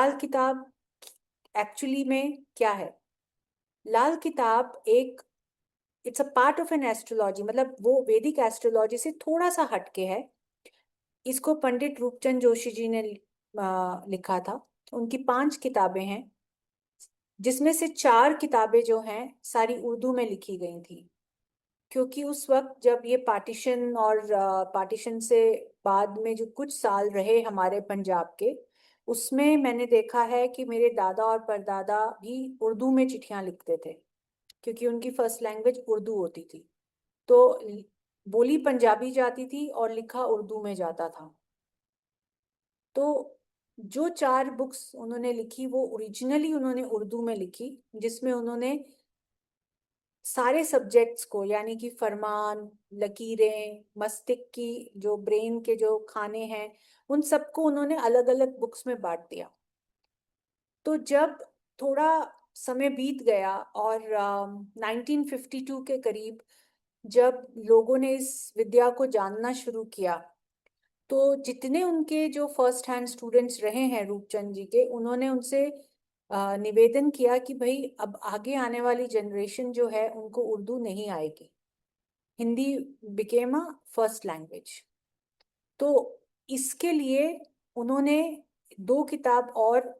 लाल किताब एक्चुअली में क्या है? लाल किताब एक it's a part of an astrology, मतलब वो वैदिक एस्ट्रोलॉजी से थोड़ा सा हटके है। इसको पंडित रूपचंद जोशी जी ने लिखा था। उनकी 5 किताबें हैं, जिसमें से 4 किताबें जो हैं सारी उर्दू में लिखी गई थी। क्योंकि उस वक्त जब ये पार्टीशन और पार्टीशन से बाद में जो कुछ साल रहे हमारे पंजाब के, उसमें मैंने देखा है कि मेरे दादा और परदादा भी उर्दू में चिट्ठियां लिखते थे, क्योंकि उनकी फर्स्ट लैंग्वेज उर्दू होती थी। तो बोली पंजाबी जाती थी और लिखा उर्दू में जाता था। तो जो 4 बुक्स उन्होंने लिखी वो ओरिजिनली उन्होंने उर्दू में लिखी, जिसमें उन्होंने सारे सब्जेक्ट्स को, यानी कि फरमान, लकीरें, मस्तिष्क की जो ब्रेन के जो खाने हैं, उन सबको उन्होंने अलग अलग बुक्स में बांट दिया। तो जब थोड़ा समय बीत गया और 1952 के करीब जब लोगों ने इस विद्या को जानना शुरू किया, तो जितने उनके जो फर्स्ट हैंड स्टूडेंट्स रहे हैं रूपचंद जी के, उन्होंने उनसे निवेदन किया कि भाई अब आगे आने वाली जनरेशन जो है उनको उर्दू नहीं आएगी, Hindi became a first language. तो इसके लिए उन्होंने 2 किताब और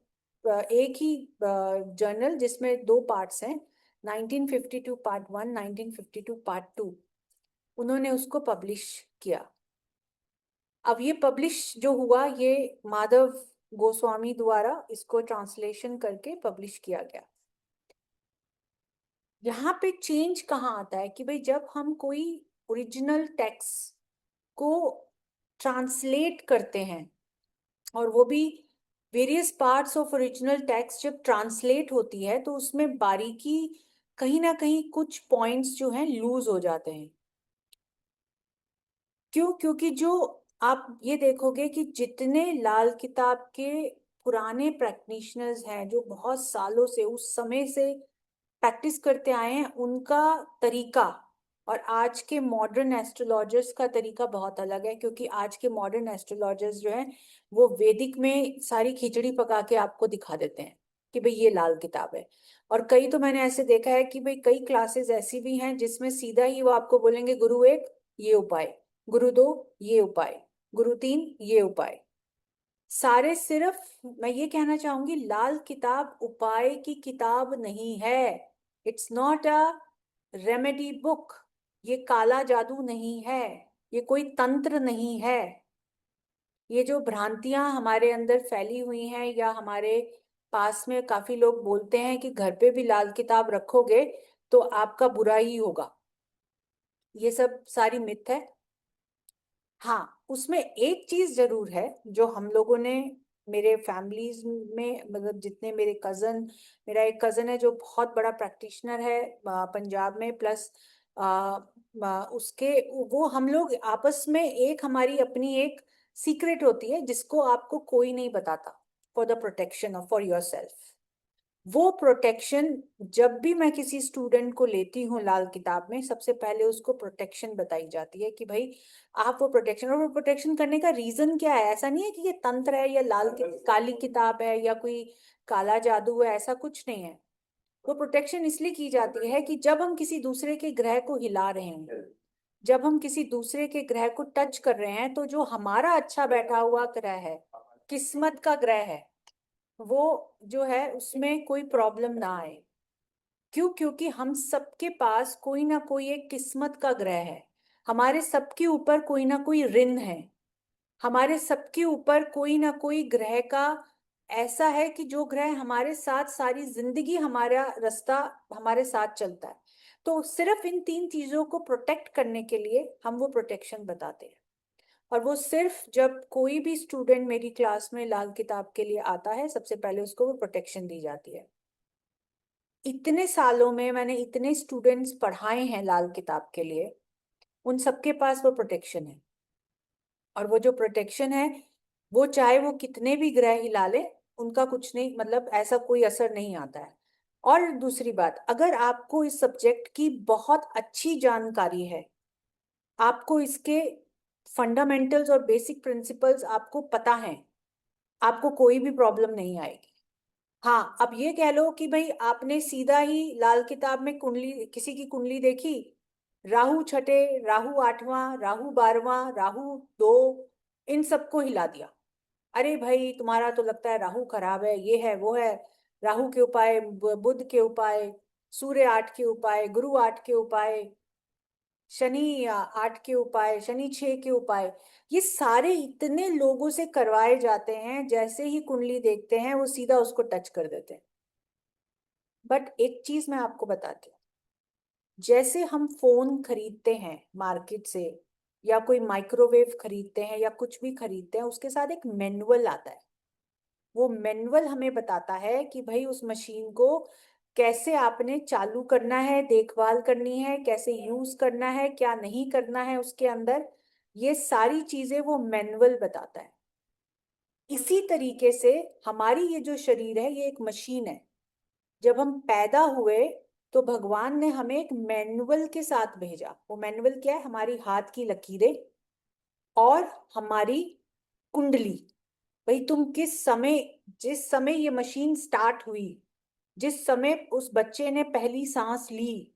एक ही जर्नल जिसमें 2 पार्ट्स हैं, 1952 पार्ट 1, 1952 पार्ट 2, उन्होंने उसको पब्लिश किया। अब ये पब्लिश जो हुआ, ये माधव गोस्वामी द्वारा इसको ट्रांसलेशन करके पब्लिश किया गया। यहाँ पे चेंज कहाँ आता है कि भाई जब हम कोई ओरिजिनल टेक्स्ट को ट्रांसलेट करते हैं, और वो भी various parts of original text जब ट्रांसलेट होती है, तो उसमें बारीकी कहीं ना कहीं कुछ पॉइंट्स जो हैं लूज हो जाते हैं। क्यों? क्योंकि जो आप ये देखोगे कि जितने लाल किताब के पुराने प्रैक्टिशनर्स हैं, जो बहुत सालों से उस समय से प्रैक्टिस करते आए हैं, उनका तरीका और आज के मॉडर्न एस्ट्रोलॉजर्स का तरीका बहुत अलग है। क्योंकि आज के मॉडर्न एस्ट्रोलॉजर्स जो हैं वो वैदिक में सारी खिचड़ी पका के आपको दिखा देते हैं कि भाई ये लाल किताब है। और कई तो मैंने ऐसे देखा है कि भाई कई क्लासेस ऐसी भी हैं जिसमें सीधा ही वो आपको बोलेंगे गुरु 1 ये उपाय, गुरु 2 ये उपाय, गुरु 3 ये उपाय। सारे सिर्फ, मैं ये कहना चाहूंगी, लाल किताब उपाय की किताब नहीं है। It's not a remedy book. ये काला जादू नहीं है, ये कोई तंत्र नहीं है। ये जो भ्रांतियां हमारे अंदर फैली हुई हैं, या हमारे पास में काफी लोग बोलते हैं कि घर पे भी लाल किताब रखोगे तो आपका बुरा ही होगा, ये सब सारी मिथ है। हाँ, उसमें एक चीज जरूर है जो हम लोगों ने, मेरे फैमिलीज में, मतलब जितने मेरे कजन, मेरा एक कजन है जो बहुत बड़ा प्रैक्टिशनर है पंजाब में, प्लस उसके, वो हम लोग आपस में एक, हमारी अपनी एक सीक्रेट होती है जिसको आपको कोई नहीं बताता, for the protection of for your self. वो प्रोटेक्शन जब भी मैं किसी स्टूडेंट को लेती हूँ लाल किताब में, सबसे पहले उसको प्रोटेक्शन बताई जाती है कि भाई आप वो प्रोटेक्शन, और वो प्रोटेक्शन करने का रीजन क्या है। ऐसा नहीं है कि ये तंत्र है या काली किताब है या कोई काला जादू है, ऐसा कुछ नहीं है। वो प्रोटेक्शन इसलिए की जाती है कि जब हम किसी दूसरे के ग्रह को हिला रहे हैं, जब हम किसी दूसरे के ग्रह को टच कर रहे हैं, तो जो हमारा अच्छा बैठा हुआ ग्रह है, किस्मत का ग्रह है, वो जो है उसमें कोई प्रॉब्लम ना आए। क्यों? क्योंकि हम सबके पास कोई ना कोई एक किस्मत का ग्रह है। हमारे सबके ऊपर कोई ना कोई ऋण है। हमारे सबके ऊपर कोई ना कोई ग्रह का ऐसा है कि जो ग्रह हमारे साथ सारी जिंदगी, हमारा रास्ता हमारे साथ चलता है। तो सिर्फ इन 3 चीजों को प्रोटेक्ट करने के लिए हम वो प्रोटेक्शन बताते हैं। और वो सिर्फ जब कोई भी स्टूडेंट मेरी क्लास में लाल किताब के लिए आता है, सबसे पहले उसको वो प्रोटेक्शन दी जाती है। इतने सालों में मैंने इतने स्टूडेंट्स पढ़ाए हैं लाल किताब के लिए, उन सबके पास वो प्रोटेक्शन है। और वो जो प्रोटेक्शन है, वो चाहे वो कितने भी ग्रह हिला ले, उनका कुछ नहीं, मतलब ऐसा कोई असर नहीं आता है। और दूसरी बात, अगर आपको इस सब्जेक्ट की बहुत अच्छी जानकारी है, आपको इसके फंडामेंटल्स और बेसिक प्रिंसिपल्स आपको पता है, आपको कोई भी प्रॉब्लम नहीं आएगी। हाँ, अब ये कह लो कि भाई आपने सीधा ही लाल किताब में कुंडली, किसी की कुंडली देखी, राहु छठे, राहु आठवां, राहु बारहवां, राहु दो, इन सबको हिला दिया। अरे भाई तुम्हारा तो लगता है राहु खराब है, ये है वो है। राहु के उपाय, बुध के उपाय, सूर्य आठ के उपाय, गुरु आठ के उपाय, शनि आठ के उपाय, शनि छह के उपाय, ये सारे इतने लोगों से करवाए जाते हैं, जैसे ही कुंडली देखते हैं वो सीधा उसको टच कर देते हैं। बट एक चीज मैं आपको बताती हूँ, जैसे हम फोन खरीदते हैं मार्केट से, या कोई माइक्रोवेव खरीदते हैं, या कुछ भी खरीदते हैं, उसके साथ एक मैनुअल आता है। वो मैनुअल हमें बताता है कि भाई उस मशीन को कैसे आपने चालू करना है, देखभाल करनी है, कैसे यूज करना है, क्या नहीं करना है उसके अंदर, ये सारी चीजें वो मैनुअल बताता है। इसी तरीके से हमारी ये जो शरीर है ये एक मशीन है। जब हम पैदा हुए तो भगवान ने हमें एक मैनुअल के साथ भेजा। वो मैनुअल क्या है? हमारी हाथ की लकीरें और हमारी कुंडली। भाई तुम किस समय, जिस समय ये मशीन स्टार्ट हुई, जिस समय उस बच्चे ने पहली सांस ली,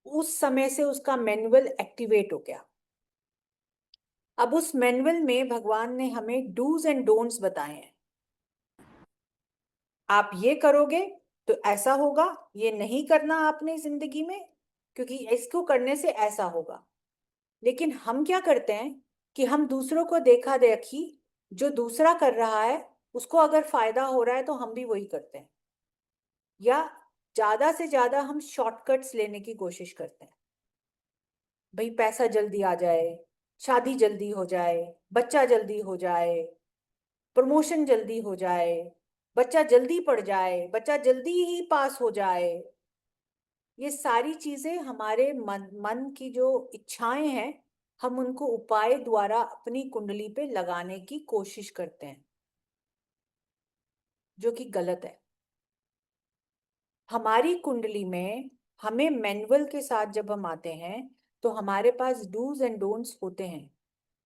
उस समय से उसका मैनुअल एक्टिवेट हो गया। अब उस मैनुअल में भगवान ने हमें डूज एंड डोंट्स बताए हैं। आप ये करोगे तो ऐसा होगा, ये नहीं करना आपने जिंदगी में, क्योंकि इसको करने से ऐसा होगा। लेकिन हम क्या करते हैं कि हम दूसरों को देखा देखी, जो दूसरा कर रहा है उसको अगर फायदा हो रहा है तो हम भी वही करते हैं, या ज्यादा से ज्यादा हम शॉर्टकट्स लेने की कोशिश करते हैं। भाई पैसा जल्दी आ जाए, शादी जल्दी हो जाए, बच्चा जल्दी हो जाए, प्रमोशन जल्दी हो जाए, बच्चा जल्दी पढ़ जाए, बच्चा जल्दी ही पास हो जाए। ये सारी चीजें हमारे मन की जो इच्छाएं हैं, हम उनको उपाय द्वारा अपनी कुंडली पे लगाने की कोशिश करते हैं, जो कि गलत है। हमारी कुंडली में हमें मैनुअल के साथ जब हम आते हैं तो हमारे पास डूज एंड डोंट्स होते हैं।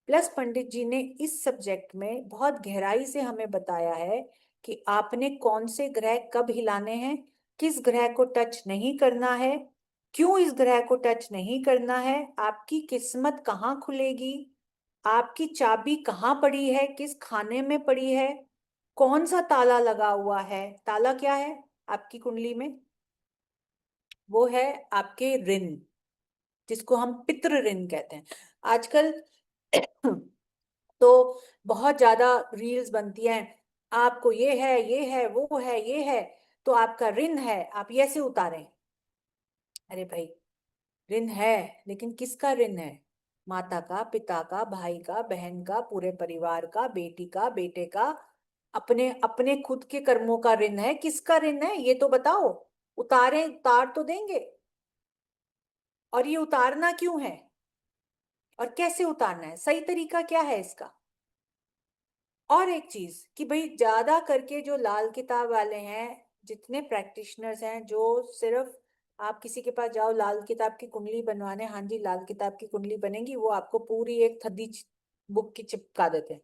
प्लस पंडित जी ने इस सब्जेक्ट में बहुत गहराई से हमें बताया है कि आपने कौन से ग्रह कब हिलाने हैं, किस ग्रह को टच नहीं करना है, क्यों इस ग्रह को टच नहीं करना है, आपकी किस्मत कहाँ खुलेगी, आपकी चाबी कहाँ पड़ी है, किस खाने में पड़ी है, कौन सा ताला लगा हुआ है। ताला क्या है आपकी कुंडली में? वो है आपके ऋण, जिसको हम पितृ ऋण कहते हैं। आजकल तो बहुत ज्यादा रील्स बनती हैं, आपको ये है, ये है, वो है, ये है, तो आपका ऋण है, आप ये ऐसे उतारें। अरे भाई, ऋण है, लेकिन किसका ऋण है? माता का, पिता का, भाई का, बहन का, पूरे परिवार का, बेटी का, बेटे का, अपने अपने खुद के कर्मों का ऋण है। किसका ऋण है ये तो बताओ। उतारें, उतार तो देंगे। और ये उतारना क्यों है, और कैसे उतारना है, सही तरीका क्या है इसका? और एक चीज कि भाई ज्यादा करके जो लाल किताब वाले हैं, जितने प्रैक्टिशनर्स हैं, जो सिर्फ आप किसी के पास जाओ लाल किताब की कुंडली बनवाने, हाँ जी लाल किताब की कुंडली बनेगी, वो आपको पूरी एक थद्दी बुक की चिपका देते हैं।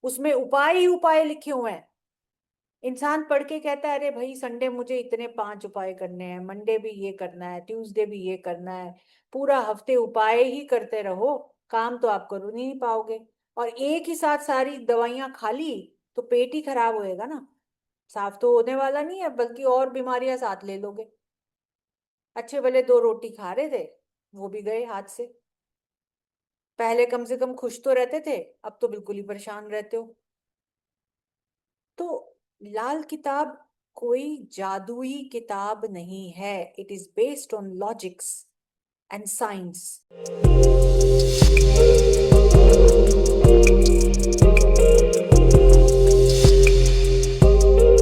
उसमें उपाय ही उपाय लिखे हुए हैं। इंसान पढ़ के कहता है अरे भाई संडे मुझे इतने 5 उपाय करने हैं, मंडे भी ये करना है, ट्यूसडे भी ये करना है, पूरा हफ्ते उपाय ही करते रहो, काम तो आप करो नहीं पाओगे। और एक ही साथ सारी दवाइयां खा ली तो पेट ही खराब होएगा ना, साफ तो होने वाला नहीं है, बल्कि और बीमारियां साथ ले लोगे। अच्छे भले 2 रोटी खा रहे थे, वो भी गए हाथ से। पहले कम से कम खुश तो रहते थे, अब तो बिल्कुल ही परेशान रहते हो। तो लाल किताब कोई जादुई किताब नहीं है, it is based on logics and science.